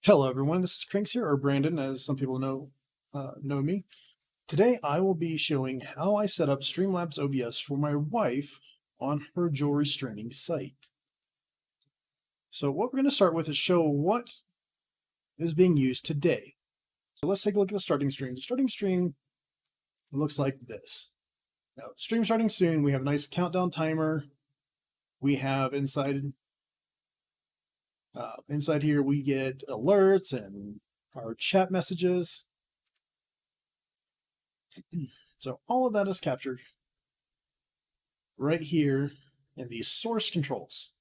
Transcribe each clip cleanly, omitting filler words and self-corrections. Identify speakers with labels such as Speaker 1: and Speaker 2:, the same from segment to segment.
Speaker 1: Hello, everyone. This is Crinks here, or Brandon, as some people know me. Today, I will be showing how I set up Streamlabs OBS for my wife on her jewelry streaming site. So, what we're going to start with is show what is being used today. So, let's take a look at the starting stream. The starting stream looks like this. Now, stream starting soon. We have a nice countdown timer. We have inside here we get alerts and our chat messages. So all of that is captured right here in these source controls.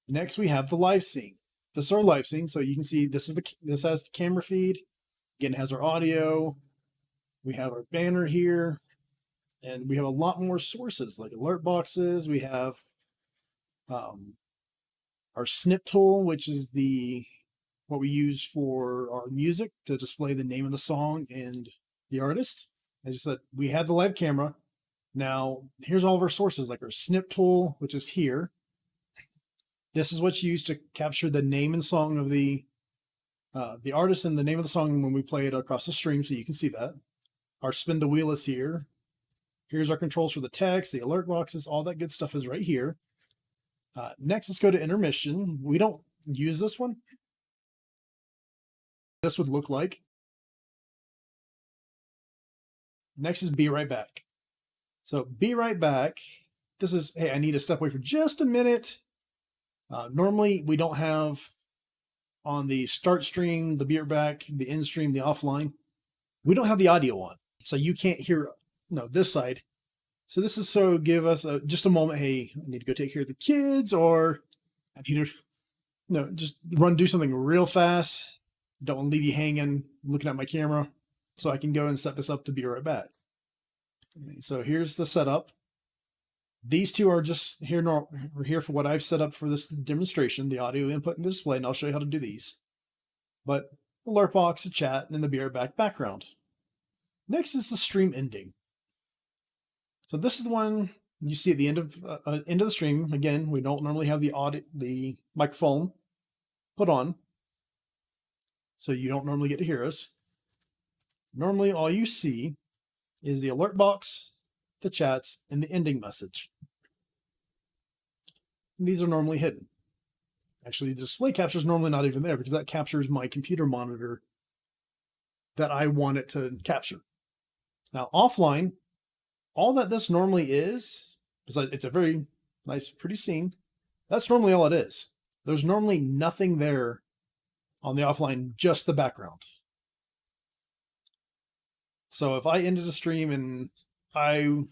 Speaker 1: Next, we have the live scene. This is our live scene, so you can see this has the camera feed. Again, it has our audio. We have our banner here, and we have a lot more sources like alert boxes. We have our snip tool, which is what we use for our music to display the name of the song and the artist. As I said, we have the live camera. Now, here's all of our sources, like our snip tool, which is here. This is what's used to capture the name and song of the artist and the name of the song when we play it across the stream, so you can see that. Our spin the wheel is here. Here's our controls for the text, the alert boxes, all that good stuff is right here. Next, let's go to intermission. We don't use this one. This would look like. Next is be right back. So be right back. This is, hey, I need to step away for just a minute. Normally, we don't have on the start stream, the be right back, the end stream, the offline. We don't have the audio on. So you can't hear this side. So this is so give us just a moment. Hey, I need to go take care of the kids, or I need to just do something real fast. Don't want to leave you hanging looking at my camera. So I can go and set this up to be right back. So here's the setup. These two are just here. We're here for what I've set up for this demonstration, the audio input and the display, and I'll show you how to do these. But alert box, a chat, and the be right back background. Next is the stream ending. So this is the one you see at the end of the stream. Again, we don't normally have the microphone put on, so you don't normally get to hear us. Normally, all you see is the alert box, the chats, and the ending message. And these are normally hidden. Actually, the display capture is normally not even there because that captures my computer monitor that I want it to capture. Now, offline, all that this normally is it's a very nice, pretty scene. That's normally all it is. There's normally nothing there on the offline, just the background. So if I ended a stream and I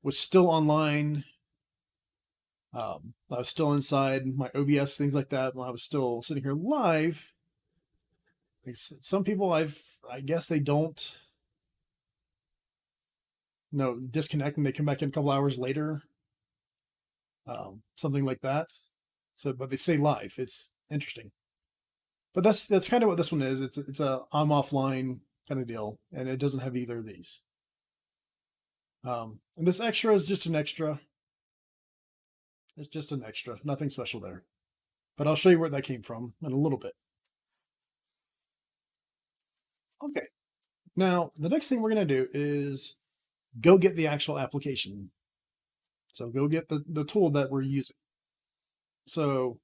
Speaker 1: was still online, I was still inside my OBS, things like that, when I was still sitting here live, some people I guess they don't disconnect and they come back in a couple hours later, something like that. So, but they say live. It's interesting. But that's kind of what this one is. It's a I'm offline kind of deal, and it doesn't have either of these. And this extra is just an extra. It's just an extra, nothing special there. But I'll show you where that came from in a little bit. Okay. Now, the next thing we're going to do is go get the actual application. So go get the tool that we're using. So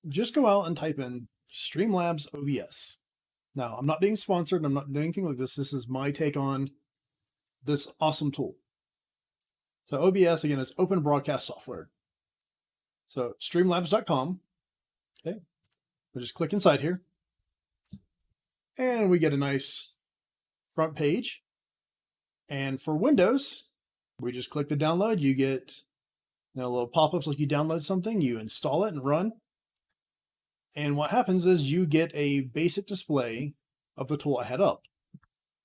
Speaker 1: just go out and type in Streamlabs OBS. Now, I'm not being sponsored. I'm not doing anything like this. This is my take on this awesome tool. So OBS, again, is open broadcast software. So streamlabs.com. Okay. We'll just click inside here. And we get a nice front page. And for Windows, we just click the download. You get little pop-ups like you download something, you install it and run. And what happens is you get a basic display of the tool I had up.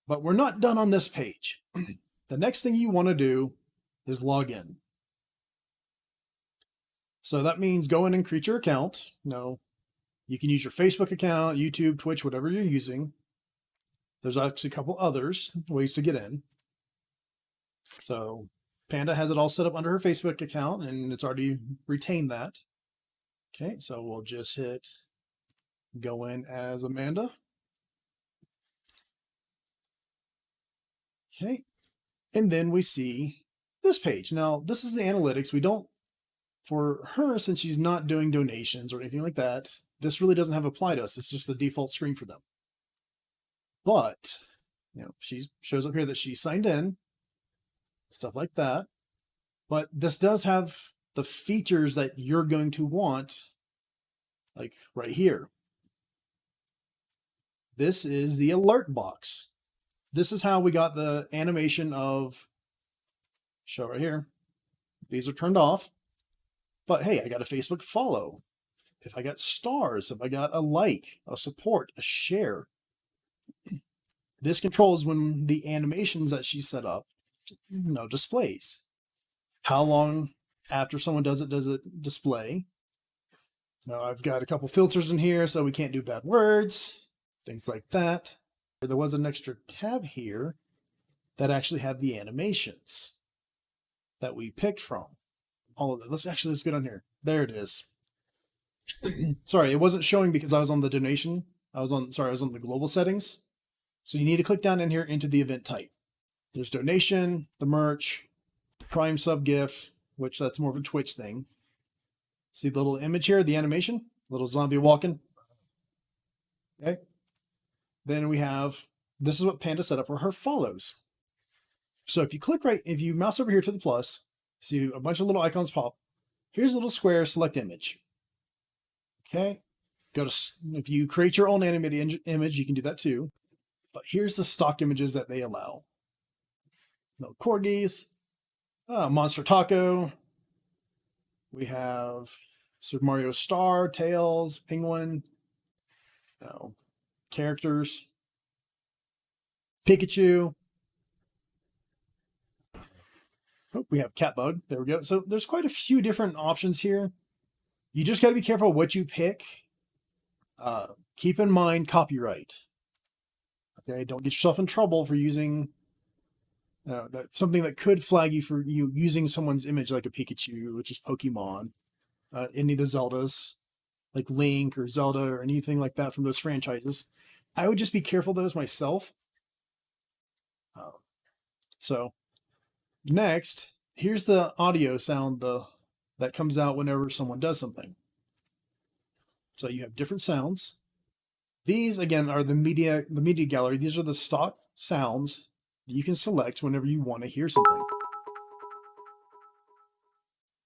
Speaker 1: But we're not done on this page. The next thing you want to do is log in. So that means go in and create your account. You can use your Facebook account, YouTube, Twitch, whatever you're using. There's actually a couple others ways to get in. So Panda has it all set up under her Facebook account, and it's already retained that. Okay, so we'll just hit go in as Amanda. Okay. And then we see this page. Now, this is the analytics. We don't, for her, since she's not doing donations or anything like that, this really doesn't have apply to us. It's just the default screen for them. But, she shows up here that she signed in, stuff like that. But this does have the features that you're going to want, like right here. This is the alert box. This is how we got the animation of, show right here. These are turned off. But hey, I got a Facebook follow. If I got stars, if I got a like, a support, a share. This controls when the animations that she set up, displays. How long after someone does it display? Now I've got a couple filters in here so we can't do bad words, things like that. There was an extra tab here that actually had the animations that we picked from. All of it. Let's go down here. There it is. Sorry, it wasn't showing because I was on the donation. I was on the global settings. So you need to click down in here into the event type. There's donation, the merch, Prime sub gift, which that's more of a Twitch thing. See the little image here, the animation, little zombie walking. Okay. Then we have, this is what Panda set up for her follows. So if you mouse over here to the plus, see a bunch of little icons pop. Here's a little square, select image. Okay. If you create your own animated image, you can do that too. But here's the stock images that they allow. No corgis, Monster Taco. We have Super Mario Star, Tails, Penguin, characters, Pikachu. Oh, we have Catbug. There we go. So there's quite a few different options here. You just got to be careful what you pick. Keep in mind copyright. Okay, don't get yourself in trouble for using something that could flag you for you using someone's image, like a Pikachu, which is Pokemon, any of the Zeldas, like Link or Zelda or anything like that from those franchises. I would just be careful of those myself. So next, here's the audio sound that comes out whenever someone does something. So you have different sounds. These, again, are the media gallery. These are the stock sounds that you can select whenever you want to hear something.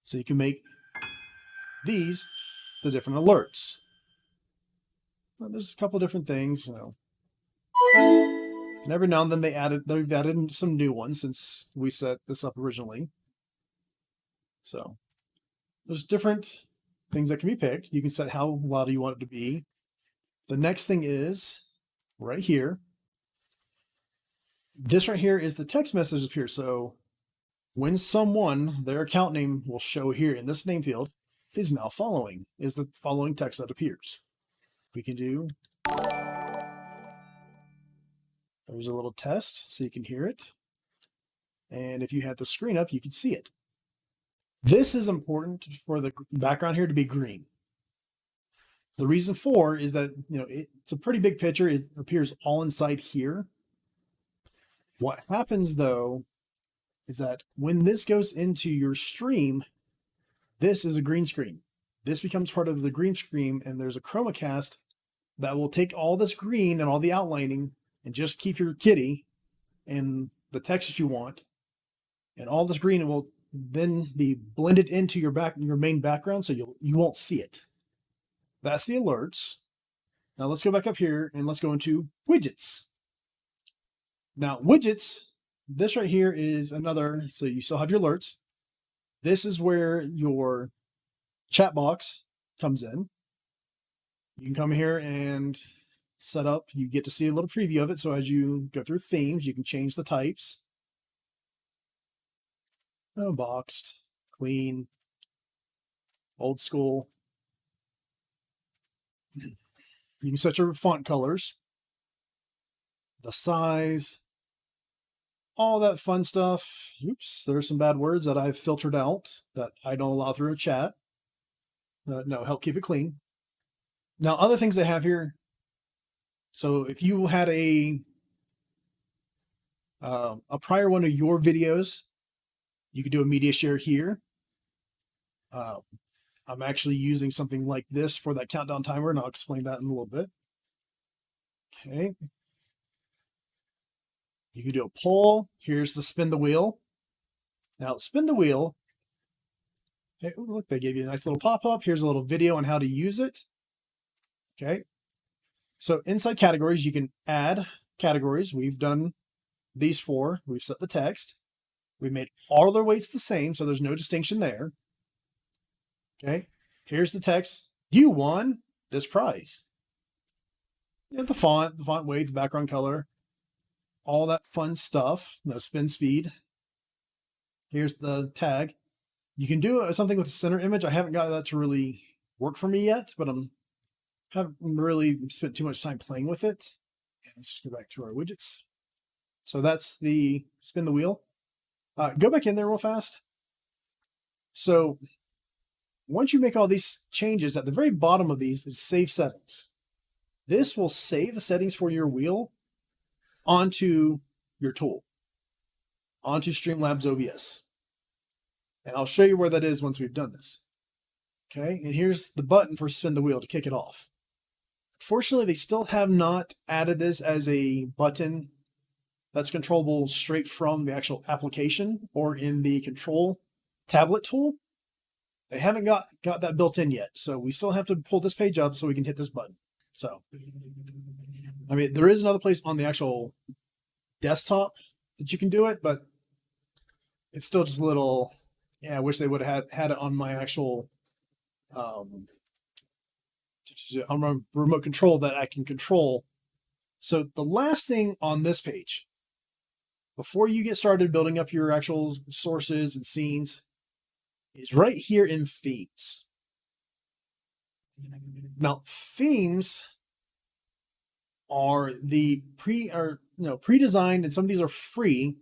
Speaker 1: So you can make these the different alerts. Now, there's a couple different things, And every now and then they've added some new ones since we set this up originally. So there's different things that can be picked. You can set how loud you want it to be. The next thing is right here. This right here is the text message up here. So when their account name will show here in this name field, is now following, is the following text that appears. We can do, there's a little test so you can hear it. And if you had the screen up, you can see it. This is important for the background here to be green. The reason for is that, it's a pretty big picture. It appears all inside here. What happens though, is that when this goes into your stream, this is a green screen. This becomes part of the green screen, and there's a chroma cast that will take all this green and all the outlining and just keep your kitty and the text that you want. And all this green will then be blended into your main background, so you won't see it. That's the alerts. Now let's go back up here and let's go into widgets. Now widgets, this right here is another, so you still have your alerts. This is where your chat box comes in. You can come here and set up, you get to see a little preview of it. So as you go through themes, you can change the types. Boxed, clean, old school. You can set your font colors, the size, all that fun stuff. Oops, there's some bad words that I've filtered out that I don't allow through a chat. No, help keep it clean. Now, other things they have here. So if you had a prior one of your videos, you could do a media share here. I'm actually using something like this for that countdown timer, and I'll explain that in a little bit. Okay. You can do a poll. Here's the spin the wheel. Now, spin the wheel. Hey, look, they gave you a nice little pop-up. Here's a little video on how to use it. Okay. So inside categories, you can add categories. We've done these four. We've set the text. We've made all their weights the same, so there's no distinction there. Okay. Here's the text. You won this prize. You know, the font weight, the background color, all that fun stuff. No spin speed. Here's the tag. You can do something with the center image. I haven't got that to really work for me yet, but haven't really spent too much time playing with it. And let's just go back to our widgets. So that's the spin the wheel. Go back in there real fast. So once you make all these changes, at the very bottom of these is save settings. This will save the settings for your wheel onto your tool, onto Streamlabs OBS. And I'll show you where that is once we've done this. Okay, and here's the button for spin the wheel to kick it off. Fortunately, they still have not added this as a button that's controllable straight from the actual application or in the control tablet tool. They haven't got that built in yet, so we still have to pull this page up so we can hit this button. So, I mean, there is another place on the actual desktop that you can do it, but it's still just a little, yeah, I wish they would have had it on my actual on my remote control that I can control. So the last thing on this page, before you get started building up your actual sources and scenes, is right here in themes. Now, themes are the pre-designed, and some of these are free.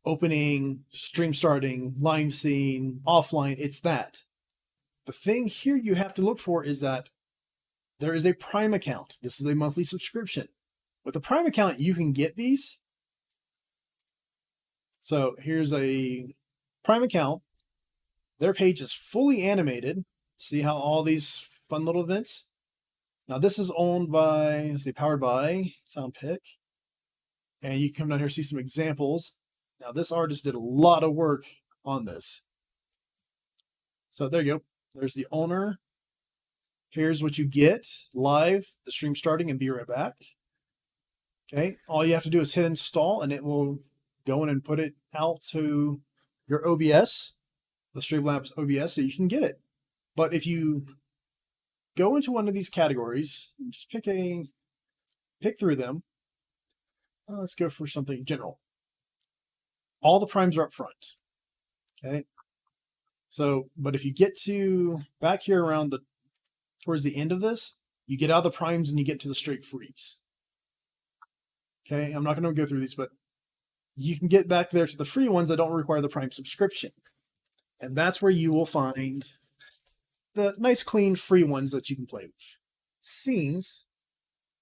Speaker 1: Opening, stream starting, live scene, offline, it's that. The thing here you have to look for is that there is a Prime account. This is a monthly subscription. With a Prime account, you can get these. So here's a Prime account. Their page is fully animated. See how all these fun little events? Now this is owned by, let's see, powered by SoundPick. And you can come down here and see some examples. Now this artist did a lot of work on this. So there you go. There's the owner. Here's what you get live, the stream starting, and be right back. Okay, all you have to do is hit install and it will go in and put it out to your OBS, the Streamlabs OBS, so you can get it. But if you go into one of these categories, just pick through them. Let's go for something general. All the primes are up front. Okay. So, but if you get to back here around towards the end of this, you get out of the primes and you get to the straight freeze. Okay, I'm not going to go through these, but you can get back there to the free ones that don't require the Prime subscription. And that's where you will find the nice, clean, free ones that you can play with. Scenes.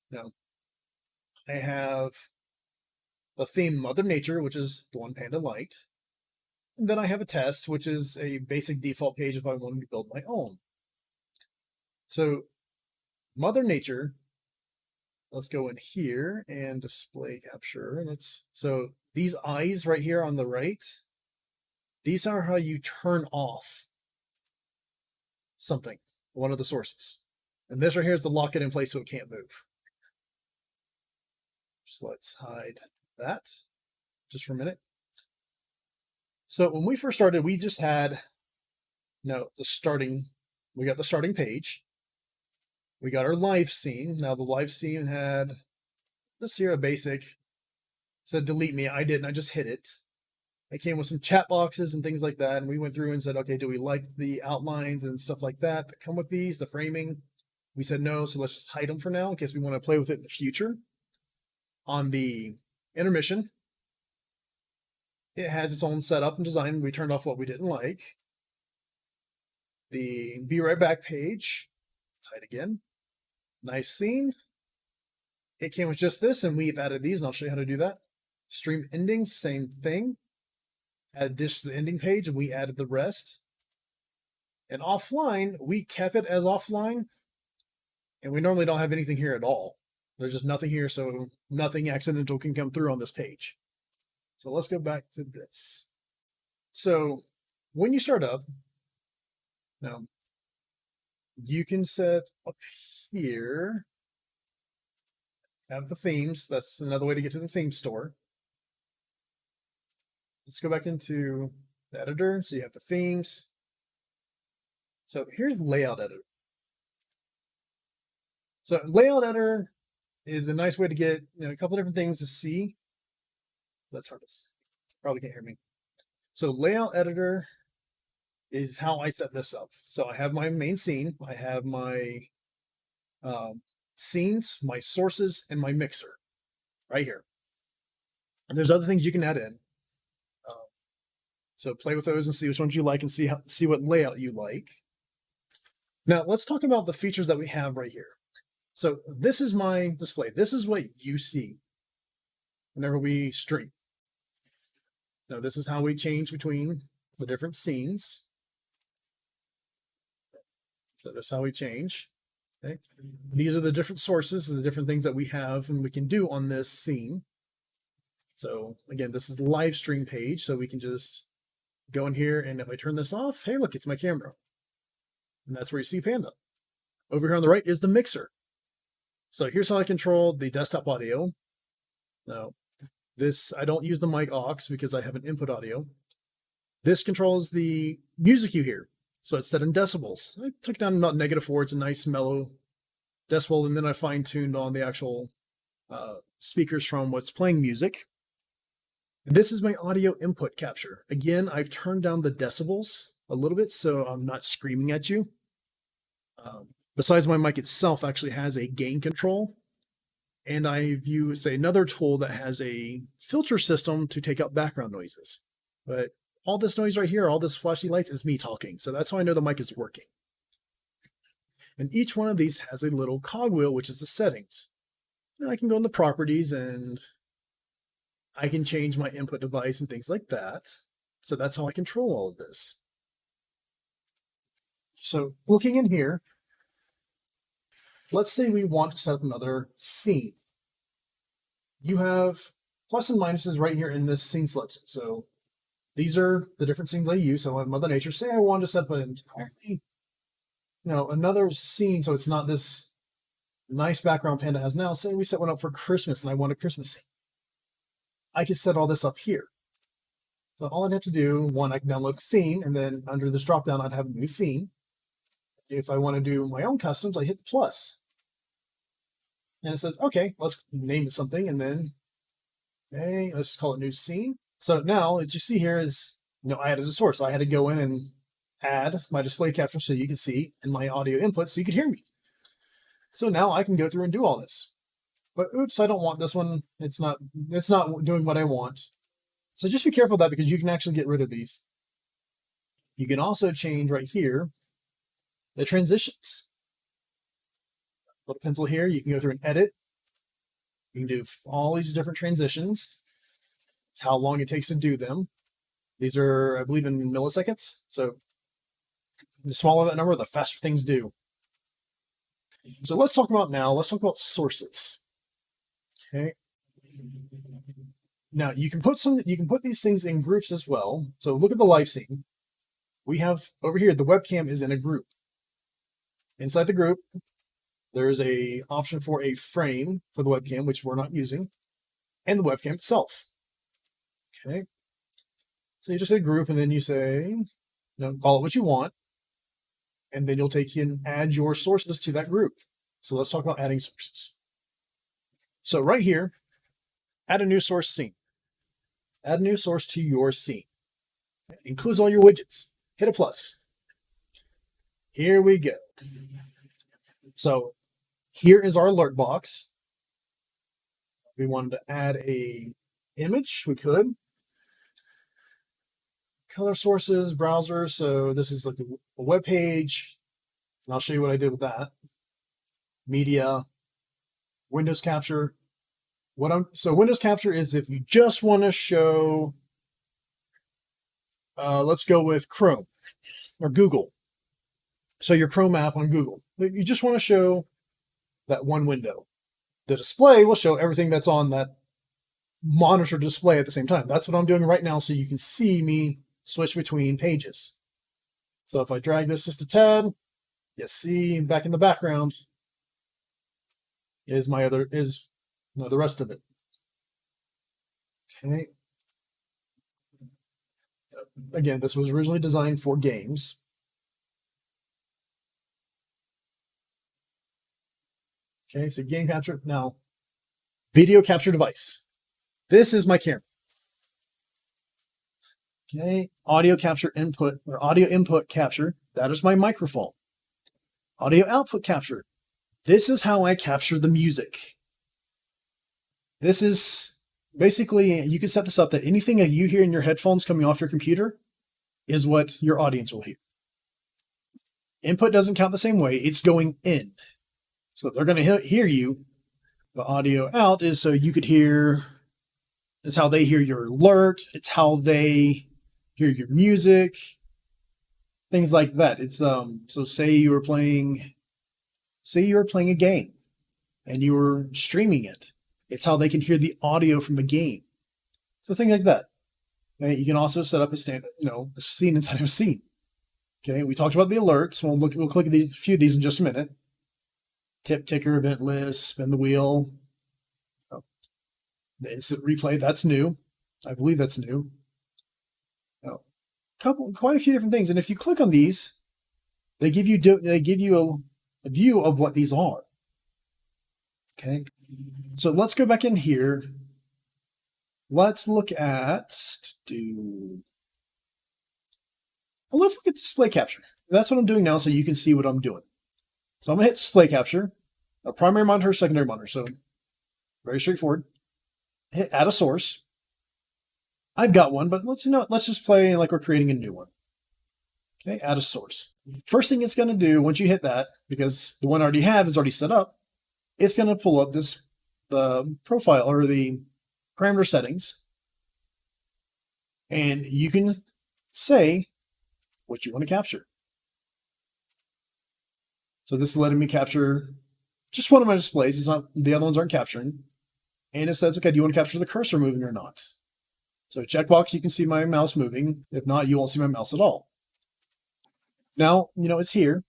Speaker 1: Now, I have the theme Mother Nature, which is the one Panda liked. And then I have a test, which is a basic default page if I wanted to build my own. So, Mother Nature, let's go in here and display capture. And so these eyes right here on the right, these are how you turn off something, one of the sources. And this right here is to lock it in place so it can't move. Just let's hide that just for a minute. So when we first started, we just had, we got the starting page. We got our live scene. Now the live scene had this here, a basic. It said delete me. I didn't. I just hit it. It came with some chat boxes and things like that. And we went through and said, okay, do we like the outlines and stuff like that come with these, the framing? We said no, so let's just hide them for now in case we want to play with it in the future. On the intermission, it has its own setup and design. We turned off what we didn't like. The Be Right Back page, hide again. Nice scene. It came with just this, and we've added these, and I'll show you how to do that. Stream endings, same thing. Add this to the ending page, and we added the rest. And offline, we kept it as offline, and we normally don't have anything here at all. There's just nothing here, so nothing accidental can come through on this page. So let's go back to this. So when you start up, now you can set up here, have the themes. That's another way to get to the theme store. Let's go back into the editor. So you have the themes. So here's layout editor. So layout editor is a nice way to get a couple different things to see. That's hard to see. Probably can't hear me. So layout editor is how I set this up. So I have my main scene. I have my scenes, my sources, and my mixer right here. And there's other things you can add in. So play with those and see which ones you like and see what layout you like. Now let's talk about the features that we have right here. So this is my display. This is what you see whenever we stream. Now this is how we change between the different scenes. So that's how we change. Okay. These are the different sources, the different things that we have and we can do on this scene. So again, this is the live stream page, so we can just go in here, and if I turn this off, hey, look, it's my camera. And that's where you see Panda. Over here on the right is the mixer. So here's how I control the desktop audio. Now, this, I don't use the mic aux because I have an input audio. This controls the music you hear. So it's set in decibels. I took it down about -4. It's a nice mellow decibel, and then I fine-tuned on the actual speakers from what's playing music. And this is my audio input capture. Again, I've turned down the decibels a little bit so I'm not screaming at you. Besides, my mic itself actually has a gain control, and I've used another tool that has a filter system to take out background noises. But all this noise right here, all this flashy lights, is me talking. So that's how I know the mic is working. And each one of these has a little cogwheel, which is the settings. Now I can go into properties and I can change my input device and things like that. So that's how I control all of this. So looking in here, let's say we want to set up another scene. You have plus and minuses right here in this scene selection. So these are the different scenes I use. So I have Mother Nature. Say I want to set up an entirely, another scene, so it's not this nice background Panda has now. Say we set one up for Christmas and I want a Christmas scene. I can set all this up here. So all I'd have to do, one, I can download the theme, and then under this dropdown, I'd have a new theme. If I want to do my own customs, I hit the plus. And it says, okay, let's name it something, and then, okay, let's just call it new scene. So now, what you see here is, I added a source. I had to go in and add my display capture so you can see, and my audio input so you could hear me. So now I can go through and do all this. But oops, I don't want this one. It's not doing what I want. So just be careful of that because you can actually get rid of these. You can also change right here the transitions. Little pencil here, you can go through and edit. You can do all these different transitions, how long it takes to do them. These are, I believe, in milliseconds. So the smaller that number, the faster things do. So let's talk about sources. Okay. Now you can put these things in groups as well. So look at the live scene. We have over here, the webcam is in a group. Inside the group, there's a option for a frame for the webcam, which we're not using, and the webcam itself. Okay. So you just hit a group and then you say, call it what you want. And then you'll take and add your sources to that group. So let's talk about adding sources. So right here, add a new source scene. Add a new source to your scene. It includes all your widgets. Hit a plus. Here we go. So here is our alert box. If we wanted to add a image, we could. Color sources, browser. So this is like a web page. And I'll show you what I did with that. media, Windows capture. So Windows capture is if you just want to show, let's go with Chrome or Google. So your Chrome app on Google, you just want to show that one window. The display will show everything that's on that monitor display at the same time. That's what I'm doing right now, so you can see me switch between pages. So if I drag this just a tad, you see back in the background is the rest of it. Okay. Again, this was originally designed for games. Okay, so game capture. Now, video capture device. This is my camera. Okay, audio capture input or audio input capture. That is my microphone. Audio output capture. This is how I capture the music. This is basically, you can set this up that anything that you hear in your headphones coming off your computer is what your audience will hear. Input doesn't count the same way. It's going in. So they're going to hear you. The audio out is so you could hear, it's how they hear your alert. It's how they hear your music. Things like that. It's so say you were playing a game and you were streaming it. It's how they can hear the audio from the game. So things like that. And you can also set up a scene inside of a scene. Okay, we talked about the alerts. We'll click at a few of these in just a minute. Tip, ticker, event list, spin the wheel. Oh, the instant replay, that's new. I believe that's new. Oh, quite a few different things. And if you click on these, they give you a view of what these are. Okay, so let's go back in here. Let's look at display capture. That's what I'm doing now, so you can see what I'm doing. So I'm going to hit display capture, a primary monitor, secondary monitor. So very straightforward. Hit add a source. I've got one, but let's just play like we're creating a new one. Okay, add a source. First thing it's going to do once you hit that, because the one I already have is already set up, it's going to pull up the profile or the parameter settings, and you can say what you want to capture. So this is letting me capture just one of my displays. It's not, the other ones aren't capturing. And it says, okay, do you want to capture the cursor moving or not? So checkbox, you can see my mouse moving. If not, you won't see my mouse at all. Now, it's here.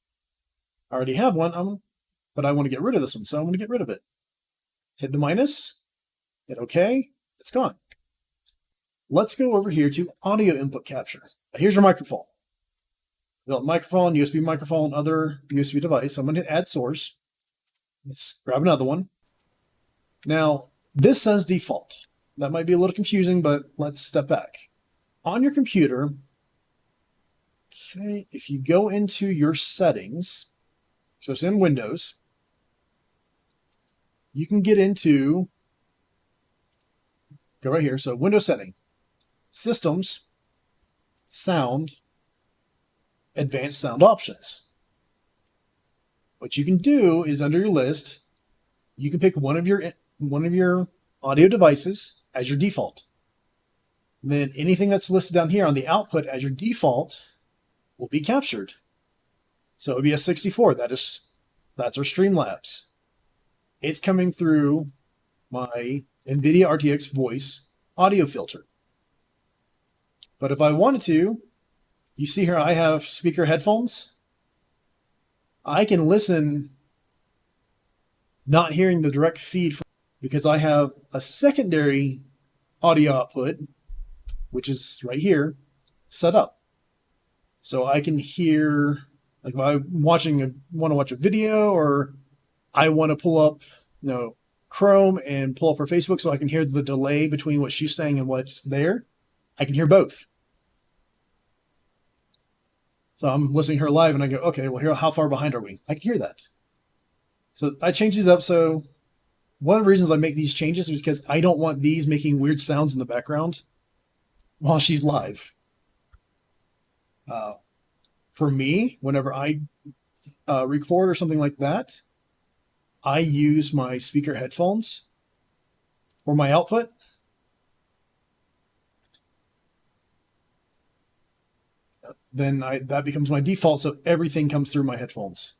Speaker 1: I already have one, but I want to get rid of this one, so I'm going to get rid of it. Hit the minus, hit OK, it's gone. Let's go over here to audio input capture. Here's your microphone. Microphone, USB microphone, other USB device. So I'm going to hit add source. Let's grab another one. Now, this says default. That might be a little confusing, but let's step back. On your computer, okay, if you go into your settings, so it's in Windows, you can get into, go right here, so Windows setting, systems, sound, advanced sound options. What you can do is under your list, you can pick one of your audio devices as your default. And then anything that's listed down here on the output as your default will be captured. So OBS 64, that's our Streamlabs. It's coming through my NVIDIA RTX voice audio filter. But if I wanted to, you see here I have speaker headphones. I can listen not hearing the direct feed because I have a secondary audio output, which is right here, set up. So I can hear, like if I'm want to watch a video or I want to pull up Chrome and pull up her Facebook so I can hear the delay between what she's saying and what's there. I can hear both. So I'm listening to her live and I go, okay, well, here, how far behind are we? I can hear that. So I change these up. So one of the reasons I make these changes is because I don't want these making weird sounds in the background while she's live. For me, whenever I record or something like that, I use my speaker headphones for my output, then that becomes my default, so everything comes through my headphones.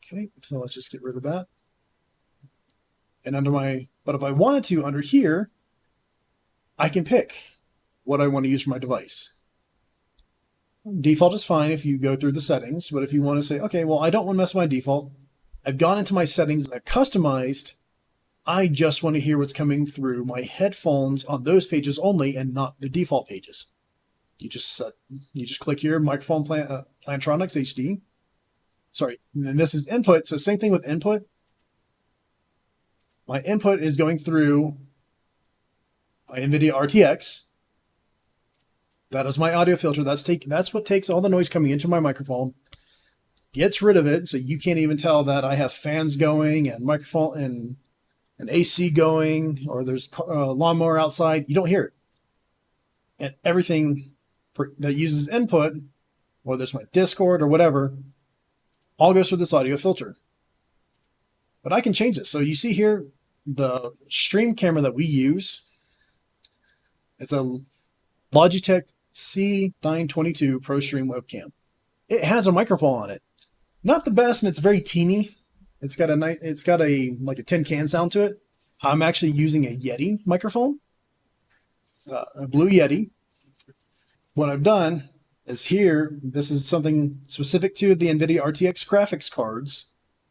Speaker 1: Okay, so let's just get rid of that. And but if I wanted to, under here, I can pick what I want to use for my device. Default is fine if you go through the settings, but if you want to say, okay, well, I don't want to mess with my default, I've gone into my settings and I've customized, I just want to hear what's coming through my headphones on those pages only and not the default pages. You just click here, microphone Plantronics HD. Sorry, and this is input. So same thing with input. My input is going through my NVIDIA RTX. That is my audio filter. That's what takes all the noise coming into my microphone, gets rid of it, so you can't even tell that I have fans going and microphone and an AC going, or there's a lawnmower outside. You don't hear it. And everything that uses input, whether it's my Discord or whatever, all goes through this audio filter. But I can change it. So you see here, the stream camera that we use, it's a Logitech C922 Pro Stream webcam. It has a microphone on it. Not the best, and it's very teeny. It's got like a tin can sound to it. I'm actually using a Yeti microphone, a Blue Yeti. What I've done is here, this is something specific to the NVIDIA RTX graphics cards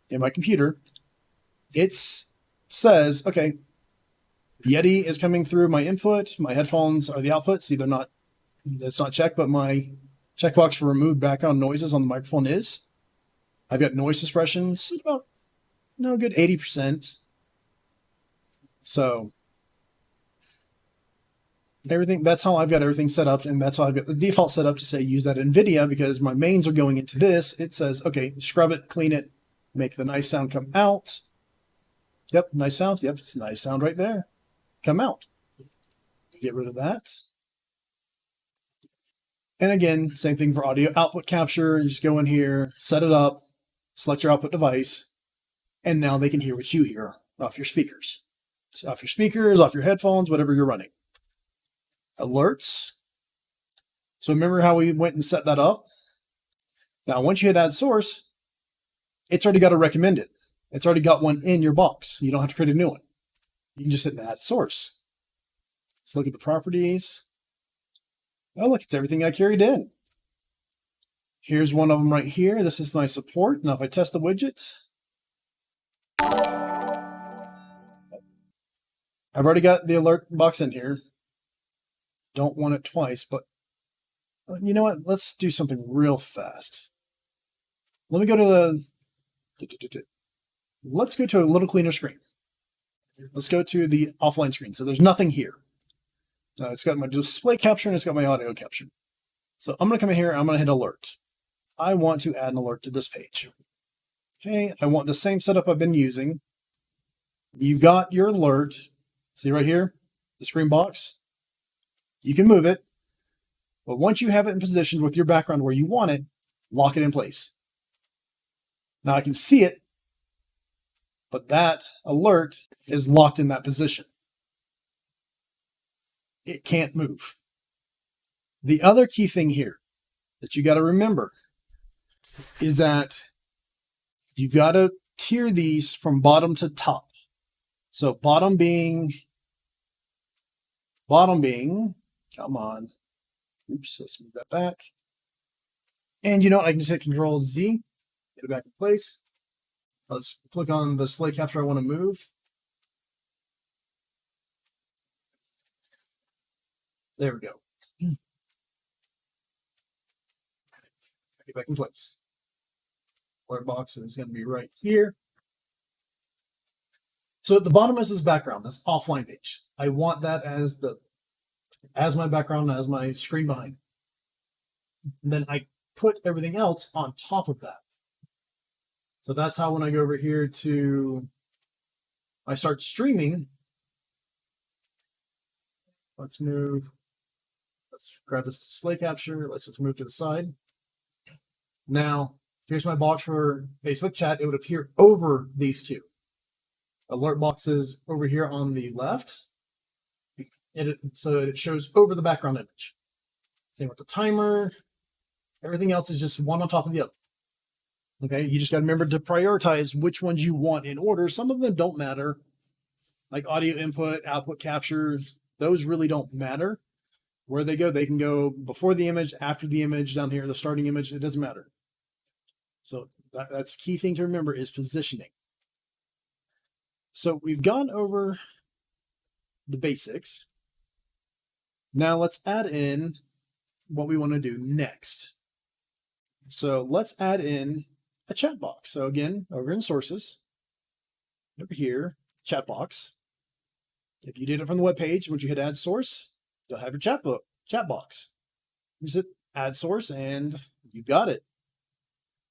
Speaker 1: in my computer. It says, okay, Yeti is coming through my input, my headphones are the output. See, it's not checked, but my checkbox for remove background noises on the microphone is. I've got noise suppressions at about, good 80%. So that's how I've got everything set up, and that's how I've got the default set up to say use that NVIDIA, because my mains are going into this. It says, okay, scrub it, clean it, make the nice sound come out. Yep, nice sound. Yep, it's a nice sound right there. Come out. Get rid of that. And again, same thing for audio output capture. You just go in here, set it up, select your output device, and now they can hear what you hear off your speakers. So off your speakers, off your headphones, whatever you're running. Alerts. So remember how we went and set that up? Now, once you hit add source, it's already got a recommended. It's already got one in your box. You don't have to create a new one. You can just hit add source. Let's look at the properties. Oh, look, it's everything I carried in. Here's one of them right here. This is my support. Now, if I test the widget, I've already got the alert box in here. Don't want it twice, but you know what? Let's do something real fast. Let me go to let's go to a little cleaner screen. Let's go to the offline screen. So there's nothing here. It's got my display capture and it's got my audio capture. So I'm going to come in here. I'm going to hit alert. I want to add an alert to this page. Okay, I want the same setup I've been using. You've got your alert. See right here, the screen box. You can move it, but once you have it in position with your background where you want it, lock it in place. Now I can see it, but that alert is locked in that position. It can't move. The other key thing here that you got to remember is that you've got to tier these from bottom to top. So bottom being, come on. Oops, let's move that back. And you know what? I can just hit Control Z, get it back in place. Let's click on the display capture I want to move. There we go. Get back in place. Alert box is going to be right here. So at the bottom is this background, this offline page. I want that as my background, as my screen behind. And then I put everything else on top of that. So that's how when I go over here to, I start streaming. Let's grab this display capture. Let's just move to the side. Now Here's my box for Facebook chat. It would appear over these two. Alert boxes over here on the left. So it shows over the background image. Same with the timer. Everything else is just one on top of the other. Okay, you just got to remember to prioritize which ones you want in order. Some of them don't matter, like audio input, output capture. Those really don't matter. Where they can go before the image, after the image, down here, the starting image, it doesn't matter. So that's key thing to remember is positioning. So we've gone over the basics. Now let's add in what we want to do next. So let's add in a chat box. So again, over in sources, over here, chat box. If you did it from the web page, once you hit add source, you'll have your chat box. You just hit add source and you got it.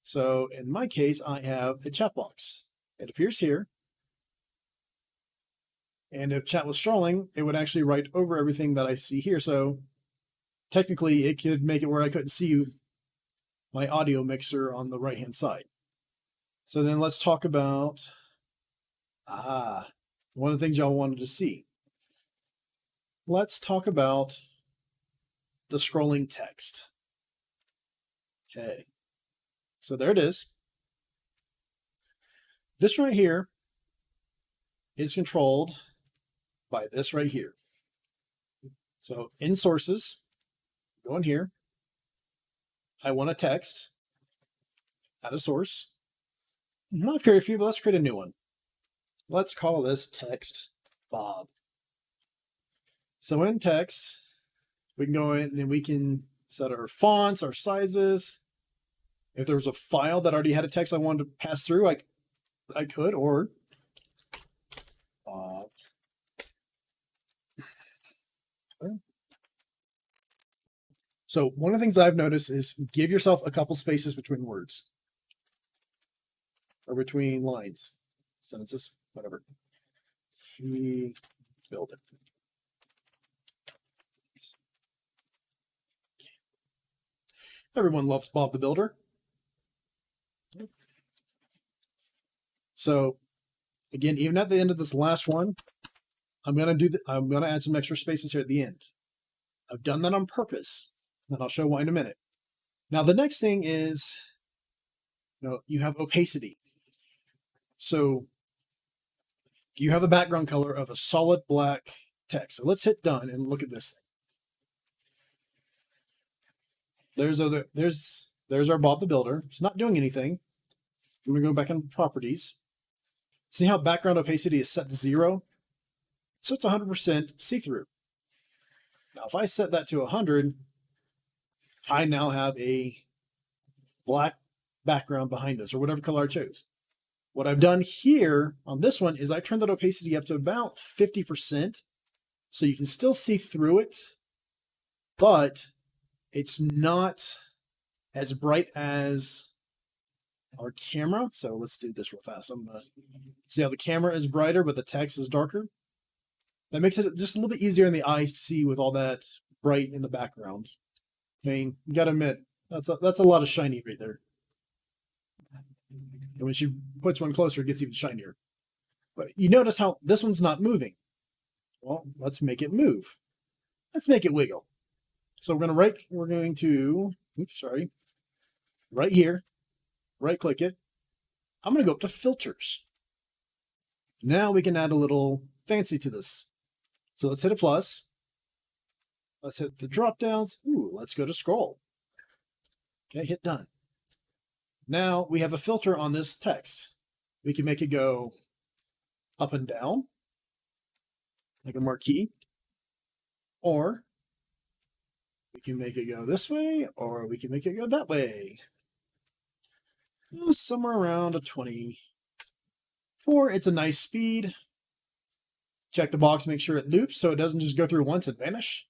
Speaker 1: So in my case, I have a chat box. It appears here. And if chat was scrolling, it would actually write over everything that I see here. So technically it could make it where I couldn't see my audio mixer on the right-hand side. So then let's talk about, one of the things y'all wanted to see. Let's talk about the scrolling text. Okay. So there it is. This right here is controlled by this right here. So in sources, go in here. I want a text, add a source. I've created a few, but let's create a new one. Let's call this text Bob. So in text, we can go in and we can set our fonts, our sizes. If there was a file that already had a text I wanted to pass through, I could, or so one of the things I've noticed is give yourself a couple spaces between words or between lines, sentences, whatever. We build it. Everyone loves Bob the Builder. So again, even at the end of this last one, I'm going to add some extra spaces here at the end. I've done that on purpose, and I'll show why in a minute. Now, the next thing is, you have opacity. So you have a background color of a solid black text. So let's hit done and look at this thing. There's our Bob the Builder. It's not doing anything. I'm going to go back in properties. See how background opacity is set to 0? So it's 100% see-through. Now, if I set that to 100, I now have a black background behind this, or whatever color I chose. What I've done here on this one is I turned that opacity up to about 50%, so you can still see through it, but it's not as bright as our camera. So let's do this real fast. I'm going to see how the camera is brighter, but the text is darker. That makes it just a little bit easier in the eyes to see with all that bright in the background. I mean, you got to admit, that's a lot of shiny right there. And when she puts one closer, it gets even shinier. But you notice how this one's not moving. Well, let's make it move. Let's make it wiggle. So we're going to right here, right click it. I'm going to go up to filters. Now we can add a little fancy to this. So let's hit a plus. Let's hit the drop downs. Ooh, let's go to scroll. Okay, hit done. Now we have a filter on this text. We can make it go up and down, like a marquee, or we can make it go this way, or we can make it go that way. Somewhere around a 24. It's a nice speed. Check the box, make sure it loops so it doesn't just go through once and vanish.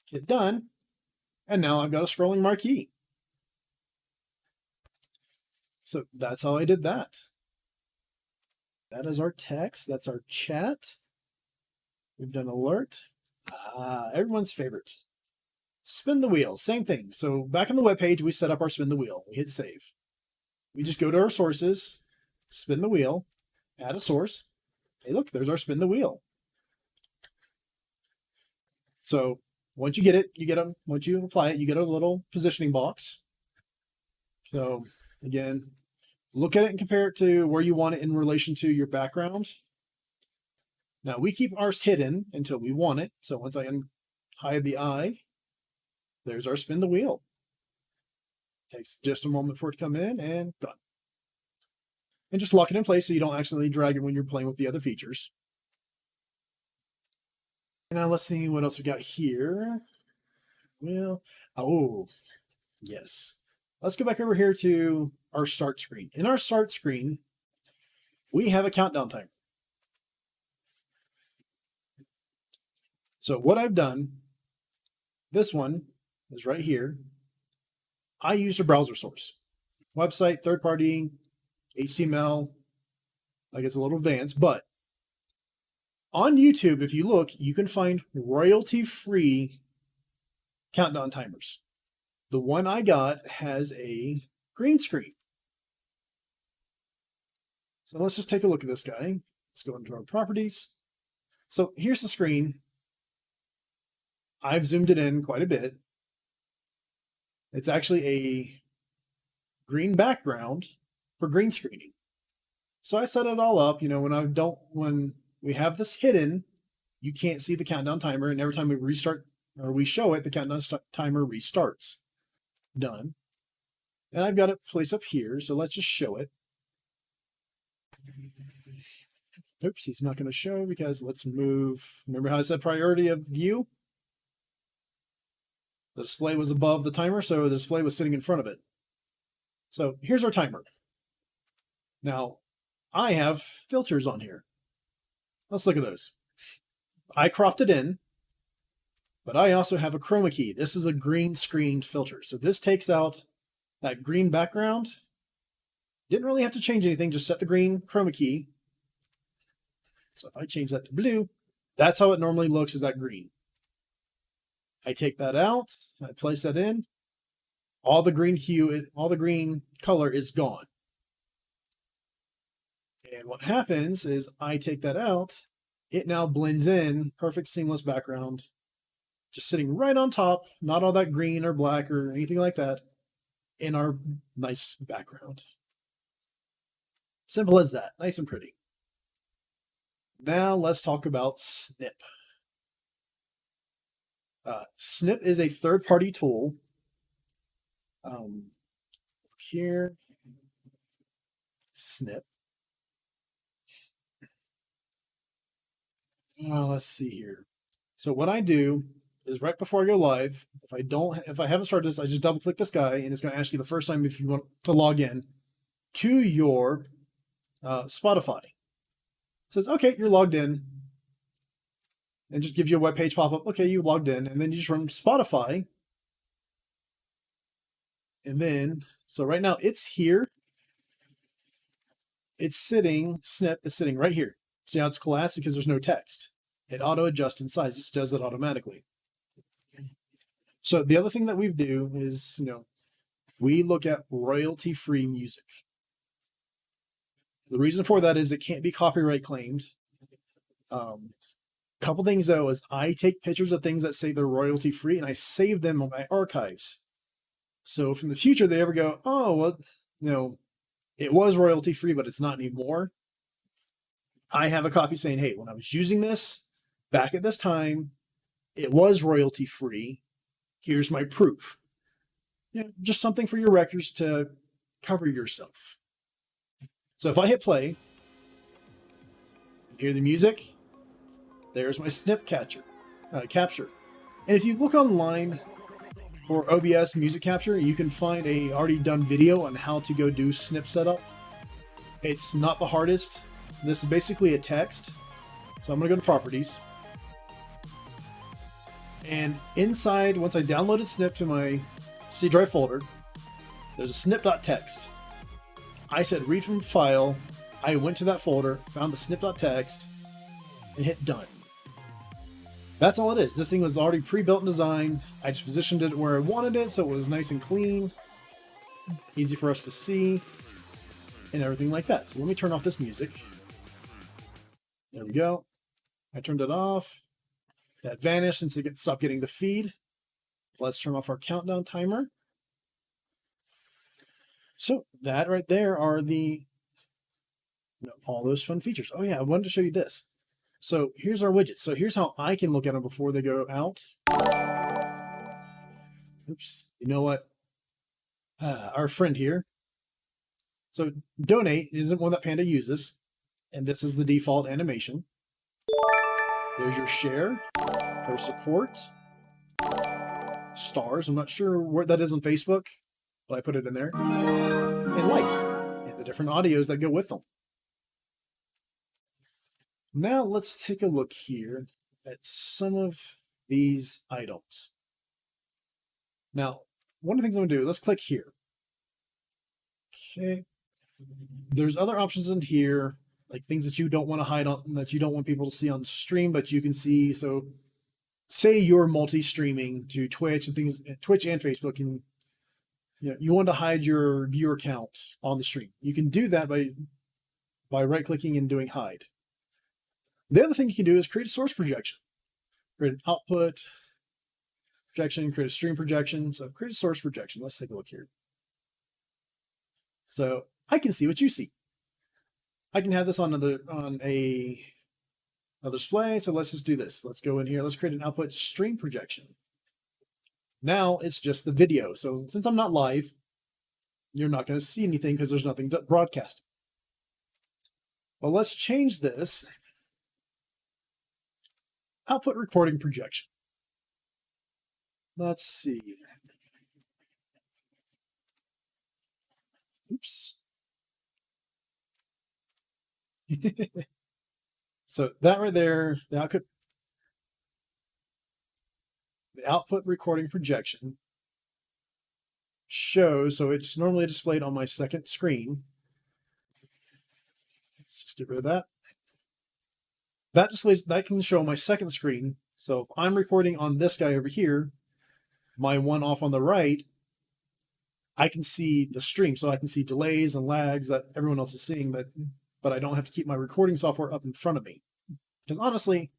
Speaker 1: Hit done. And now I've got a scrolling marquee. So that's how I did that. That is our text. That's our chat. We've done alert. Everyone's favorite. Spin the wheel, same thing. So back on the web page, we set up our spin the wheel. We hit save. we just go to our sources, spin the wheel, add a source. Hey, look, there's our spin the wheel. So once you get it, you get them. Once you apply it, you get a little positioning box. So again, look at it and compare it to where you want it in relation to your background. Now we keep ours hidden until we want it. So once I hide the eye, there's our spin the wheel. Takes just a moment for it to come in and done. And just lock it in place so you don't accidentally drag it when you're playing with the other features. And now let's see what else we got here. Well, oh, yes. Let's go back over here to our start screen. In our start screen, we have a countdown timer. So what I've done, this one is right here. I used a browser source. Website, third party, HTML. I guess a little advanced, but on YouTube, if you look, you can find royalty-free countdown timers. The one I got has a green screen. So let's just take a look at this guy. Let's go into our properties. So here's the screen. I've zoomed it in quite a bit. It's actually a green background for green screening. So I set it all up, you know, when we have this hidden, you can't see the countdown timer, and every time we restart or we show it, the countdown timer restarts. Done. And I've got it placed up here, so let's just show it. Oops, he's not going to show because let's move. Remember how I said priority of view? The display was above the timer, so the display was sitting in front of it. So here's our timer. Now, I have filters on here. Let's look at those. I cropped it in, but I also have a chroma key. This is a green screen filter. So this takes out that green background. Didn't really have to change anything, just set the green chroma key. So if I change that to blue, that's how it normally looks, is that green. I take that out, I place that in, all the green hue, all the green color is gone. And what happens is I take that out, it now blends in, perfect seamless background, just sitting right on top, not all that green or black or anything like that, in our nice background. Simple as that, nice and pretty. Now let's talk about Snip. Snip is a third-party tool. Here, Snip. Let's see here. So what I do is right before I go live, if I haven't started this, I just double click this guy and it's going to ask you the first time if you want to log in to your Spotify. It says, okay, you're logged in. And just gives you a web page pop up. Okay, you logged in. And then you just run Spotify. And then, so right now it's here. It's sitting, Snip is sitting right here. See how it's collapsed because there's no text. It auto adjusts in size. It does it automatically. So the other thing that we do is, you know, we look at royalty-free music. The reason for that is it can't be copyright claimed. Couple things though is I take pictures of things that say they're royalty free and I save them on my archives. So if in the future they ever go, oh, well, you know, it was royalty free, but it's not anymore. I have a copy saying, hey, when I was using this back at this time, it was royalty free. Here's my proof. You know, just something for your records to cover yourself. So if I hit play, hear the music, there's my snip capture. And if you look online for OBS music capture, you can find a already done video on how to go do snip setup. It's not the hardest. This is basically a text. So I'm going to go to properties. And inside, once I downloaded snip to my C drive folder, there's a snip.txt. I said read from file. I went to that folder, found the snip.txt, and hit done. That's all it is. This thing was already pre-built and designed. I just positioned it where I wanted it so it was nice and clean, easy for us to see. and everything like that. So let me turn off this music. There we go. I turned it off. That vanished since it stopped getting the feed. Let's turn off our countdown timer. So that right there are the all those fun features. Oh yeah, I wanted to show you this. So here's our widgets. So here's how I can look at them before they go out. Oops. You know what? Our friend here. So donate isn't one that Panda uses. And this is the default animation. There's your share, her support, stars. I'm not sure where that is on Facebook, but I put it in there. And likes, and the different audios that go with them. Now let's take a look here at some of these items. Now, one of the things I'm going to do, let's click here. Okay. There's other options in here, like things that you don't want to hide on, that you don't want people to see on stream, but you can see. So say you're multi-streaming to Twitch and things, Twitch and Facebook, and you want to hide your viewer count on the stream. You can do that by right-clicking and doing hide. The other thing you can do is create a source projection. Create an output projection, create a stream projection. So create a source projection. Let's take a look here. So I can see what you see. I can have this on a display. So let's just do this. Let's go in here. Let's create an output stream projection. Now it's just the video. So since I'm not live, you're not going to see anything because there's nothing to broadcast. Well, let's change this. Output recording projection. Let's see. Oops. So that right there, the output recording projection shows, so it's normally displayed on my second screen. Let's just get rid of that. That displays, that can show on my second screen. So if I'm recording on this guy over here, my one off on the right, I can see the stream. So I can see delays and lags that everyone else is seeing, but I don't have to keep my recording software up in front of me. Because honestly,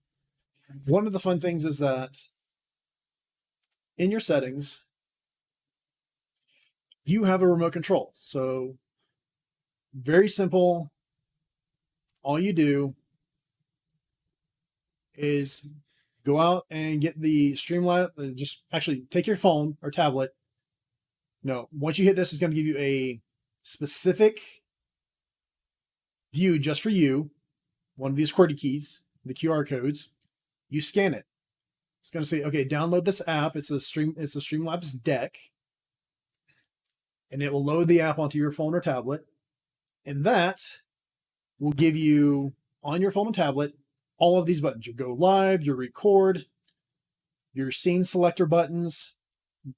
Speaker 1: one of the fun things is that in your settings, you have a remote control. So very simple. All you do is go out and get the Streamlab, just actually take your phone or tablet. No, once you hit this, it's going to give you a specific view just for you. One of these QWERTY keys, the QR codes. You scan it. It's going to say, okay, download this app. It's a Streamlabs deck. And it will load the app onto your phone or tablet. And that will give you, on your phone and tablet, all of these buttons. Your go live, your record, your scene selector buttons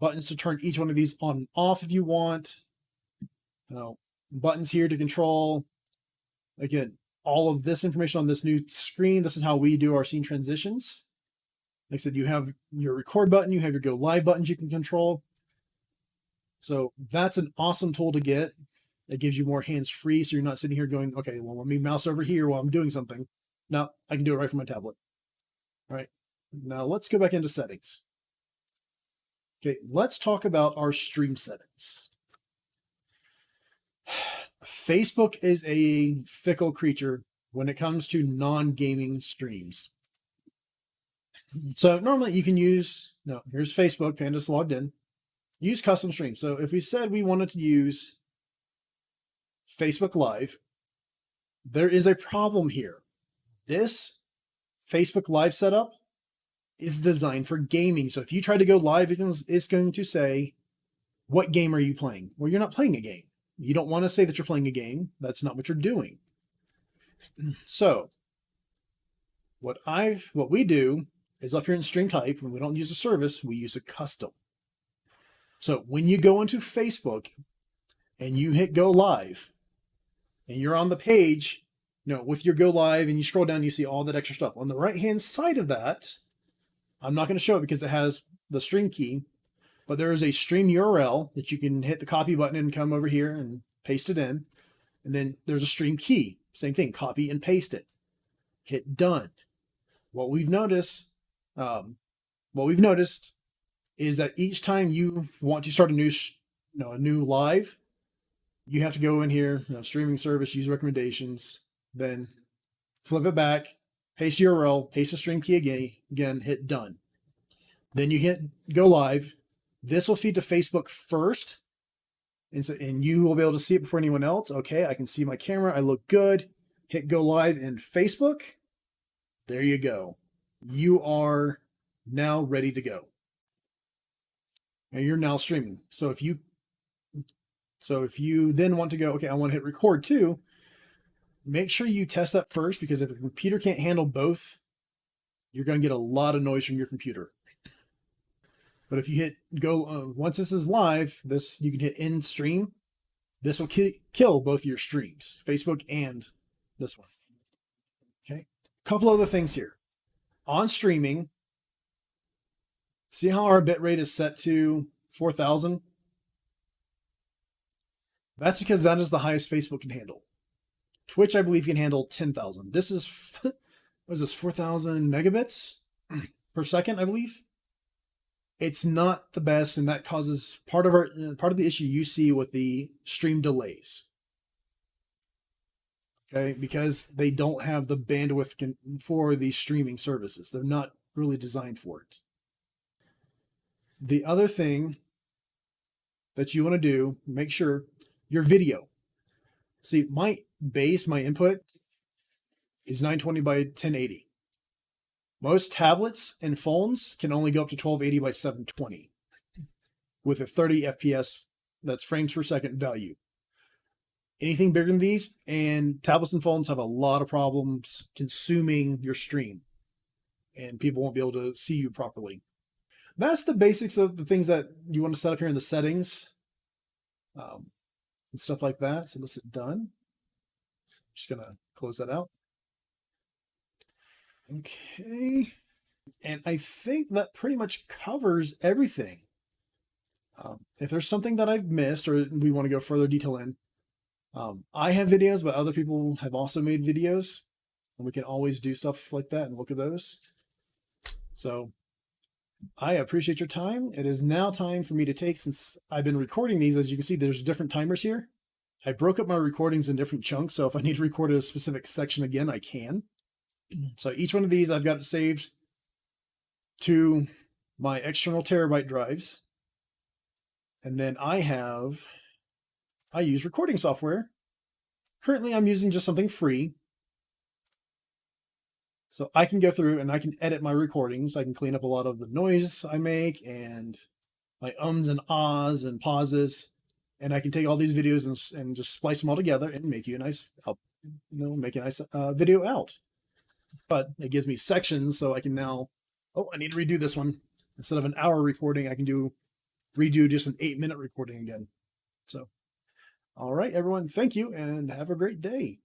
Speaker 1: to turn each one of these on and off if you want. Buttons here to control, again, all of this information on this new screen. This is how we do our scene transitions. Like I said, you have your record button, you have your go live buttons you can control. So that's an awesome tool to get. It gives you more hands-free, so you're not sitting here going, okay, well, let me mouse over here while I'm doing something. Now I can do it right from my tablet. All right, now let's go back into settings. Okay, let's talk about our stream settings. Facebook is a fickle creature when it comes to non-gaming streams. So normally you can use, here's Facebook, Panda's logged in, use custom stream. So if we said we wanted to use Facebook Live, there is a problem here. This Facebook Live setup is designed for gaming. So if you try to go live, it's going to say, what game are you playing? Well, you're not playing a game. You don't want to say that you're playing a game. That's not what you're doing. So what we do is up here in stream type, when we don't use a service, we use a custom. So when you go into Facebook and you hit go live and you're on the page, with your go live and you scroll down, you see all that extra stuff. On the right-hand side of that, I'm not going to show it because it has the stream key, but there is a stream URL that you can hit the copy button and come over here and paste it in. And And then there's a stream key. Same thing, copy and paste it. Hit done. What we've noticed is that each time you want to start a new live, you have to go in here, streaming service, use recommendations, then flip it back, paste URL, paste the stream key again, hit done. Then you hit go live. This will feed to Facebook first. And you will be able to see it before anyone else. Okay, I can see my camera. I look good. Hit go live in Facebook. There you go. You are now ready to go. And you're now streaming. So if you then want to go, okay, I want to hit record too, make sure you test that first, because if your computer can't handle both, you're going to get a lot of noise from your computer. But if you hit go, once this is live, you can hit end stream. This will kill both your streams, Facebook and this one. Okay. A couple other things here. On streaming, see how our bitrate is set to 4,000? That's because that is the highest Facebook can handle. Twitch, I believe, can handle 10,000. This is, what is this, 4,000 megabits per second, I believe? It's not the best, and that causes part of the issue you see with the stream delays. Okay, because they don't have the bandwidth for these streaming services. They're not really designed for it. The other thing that you want to do, make sure your video. See, my input is 920 by 1080. Most tablets and phones can only go up to 1280 by 720 with a 30 FPS, that's frames per second value. Anything bigger than these, and tablets and phones have a lot of problems consuming your stream, and people won't be able to see you properly. That's the basics of the things that you want to set up here in the settings and stuff like that. So let's hit done. So I'm just going to close that out. Okay, and I think that pretty much covers everything. If there's something that I've missed or we want to go further detail in, I have videos, but other people have also made videos, and we can always do stuff like that and look at those. So I appreciate your time. It is now time for me to take, since I've been recording these, as you can see, there's different timers here. I broke up my recordings in different chunks, so if I need to record a specific section again, I can. So each one of these, I've got it saved to my external terabyte drives. And then I use recording software. Currently, I'm using just something free. So I can go through and I can edit my recordings. I can clean up a lot of the noise I make and my ums and ahs and pauses. And I can take all these videos and just splice them all together and make you a nice, make a nice video out. But it gives me sections, so I can now, I need to redo this one. Instead of an hour recording, I can redo just an 8-minute recording again. So, all right, everyone, thank you and have a great day.